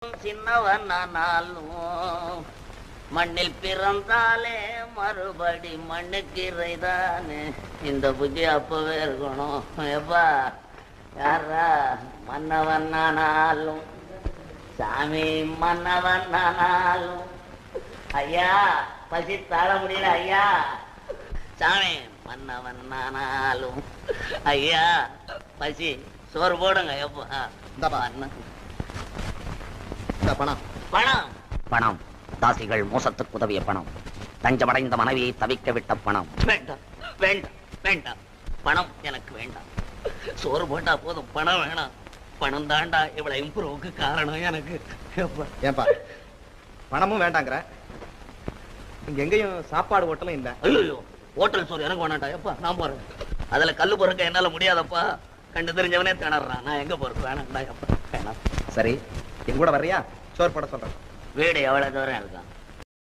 சின்னவனானாலும் மண்ணில் பிறந்தாலே மறுபடி மண்ணுக்கு இறைதானே. இந்த புத்தி அப்பவே இருக்கணும். எப்பா யாரா மன்னவனானாலும் சாமி மன்னவனானாலும் ஐயா பசி தாழ முடியல ஐயா. சாமி மன்னவனானாலும் ஐயா பசி சோறு போடுங்க. எப்பா பணம் பணம் பணம் தாசிகள் மோசத்துக்கு உதவிய பணம், தஞ்சமடைந்த மனைவியை தவிக்க விட்ட பணம். வேண்டாம் வேண்டாம் வேண்டாம், பணம் எனக்கு வேண்டாம். சோறு போட்டா போதும், பணம் வேணாம். பணம் தாண்டா இவ்வளவு இம்ப்ரூவுக்கு காரணம் எனக்கு. ஏன்பா பணமும் வேண்டாங்கிற? இங்க எங்கேயும் சாப்பாடு ஹோட்டலும் இல்ல. ஐயோ ஹோட்டல் சோறு எனக்கு வேணாண்டா. எப்பா நான் போறேன். அதுல கல்லு பொறுக்க என்னால முடியாதப்பா. கண்டு தெரிஞ்சவனே திணறான். நான் எங்க போறது? வேணாண்டா எப்பா வேணாம். சரி என் கூட வர்றியா? சோறு போட சொல்றேன். வீடு எவ்வளவு தூரம் இருக்கும்?